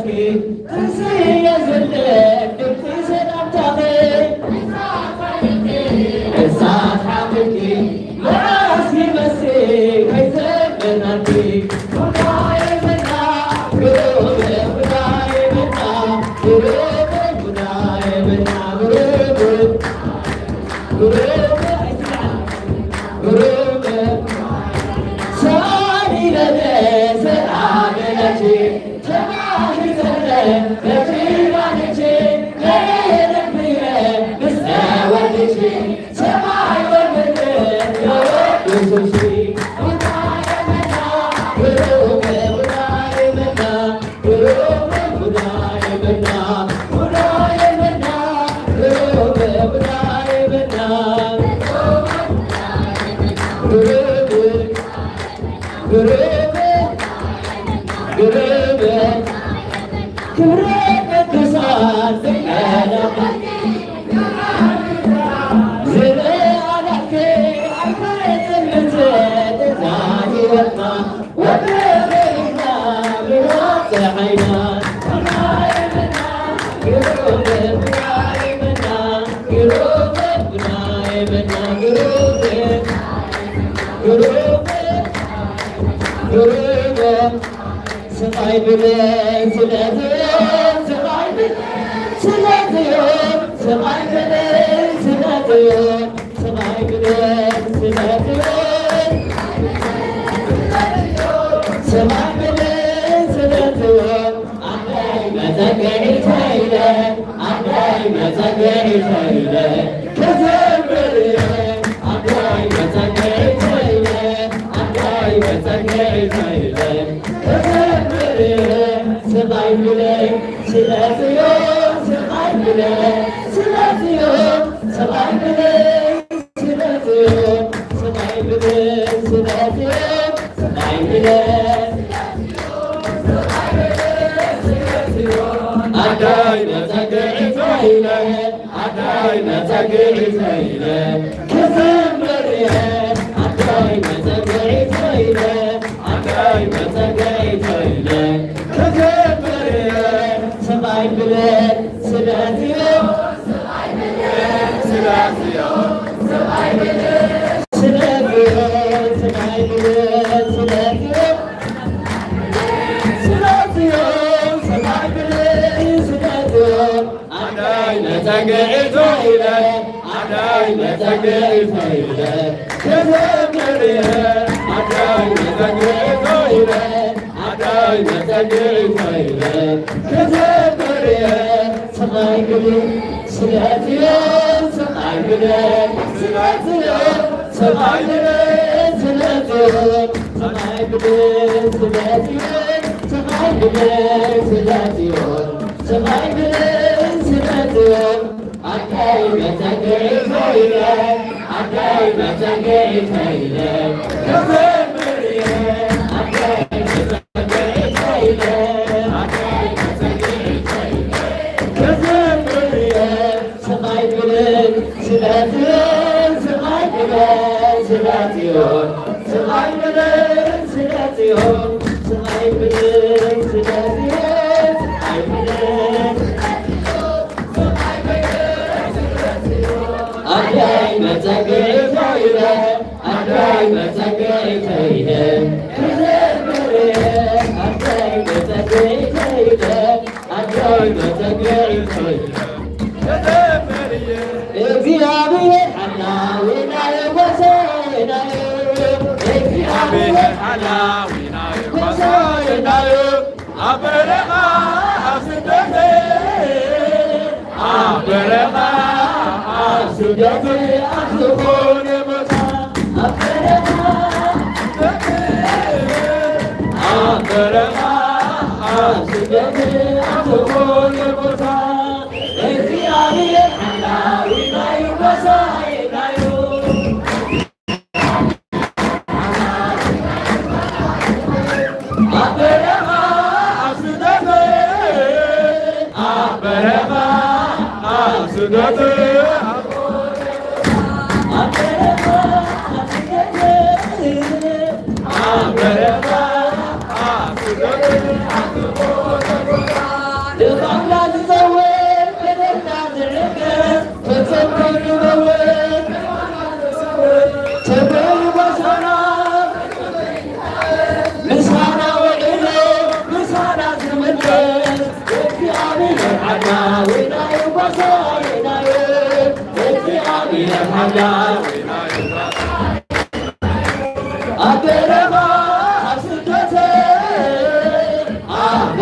Amen.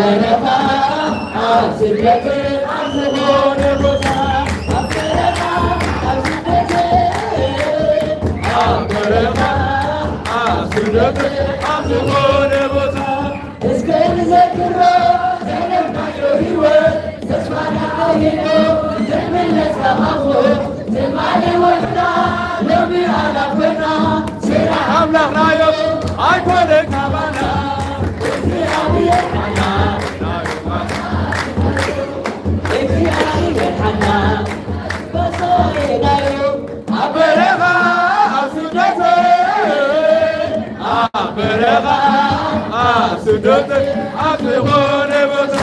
በረኻ ኣብ ስደት ኣብ ዝኾነ ቦታ ኣብ በረኻ ኣብ ስደት ኣብ በረኻ ኣብ ስደት ኣብ ዝኾነ ቦታ እስከ ንዘክሮ ዘለናዮ ህይወት ተስፋና አይኖ ዘመለስ ተማኽሮ ዘማሌ ወፍና ሎሚ ኣላፈና ስራ ኣምላኽናዮ ኣይኮነ ካባና እግዚአብሔር ሓና እግዚአብሔር ሓና በሰናዮ ኣብ በረኻ ኣብ ስደት ኣብ በረኻ ኣብ ስደት ኣብ ዝኾነ ቦታ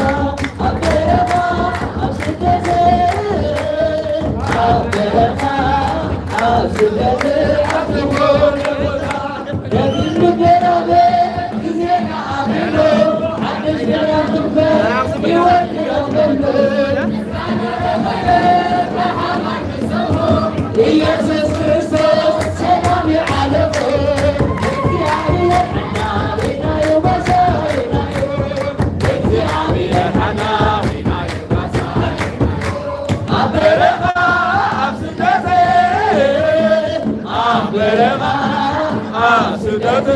ኣብ በረኻ ኣብ ስደት ኣብ በረኻ ኣብ ስደት ኣብ ዝኾነ ቦታ ደግሉ ገራበ ጊዜና ኣሚኖ ሓድሽ ገራብ ትንበር ሕይወት ይረኽበሉ ኢየሱስ ክርስቶስ ሰላም ይዓለፎ እግዚአብሔር ሓና ወይናዮ ባሳይናዮ እግዚአብሔር ሓና ወይናዮ ባሳይናዮ ኣብ በረኻ ኣብ ስደት ኣብ በረኻ ኣብ ስደት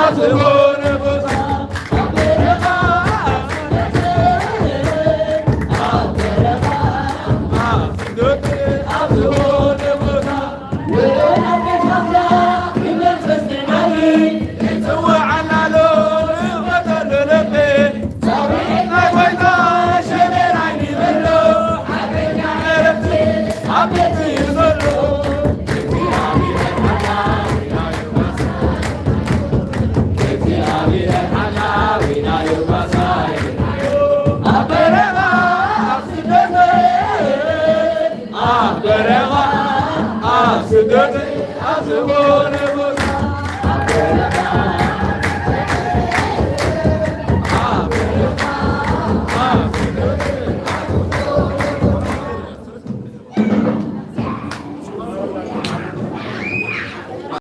ኣብ ዝኾነ ቦታ ኣብ በረኻ ኣብ በረኻ ኣብ ስደት ኣብ ዝኾነ ቦታ ወላዲት ኣምላክ ብመንፈስ ጤናዊ ይጽዋዓናሎ ንቕበተሉ ልቢ ጻውዒት ናይ ጎይታ ሸመራይ ይበሎ ሓቀኛ ዕረፍቲ ኣብ ቤት እዩ ዘሎ እግዚአብሔር ሓና ወይናዮ እግዚአብሔር ሓና ወይናዮ ባሳይናዮ ኣብ በረኻ ኣብ ስደት ኣብ በረኻ ኣብ ስደት ኣብ ዝኾነ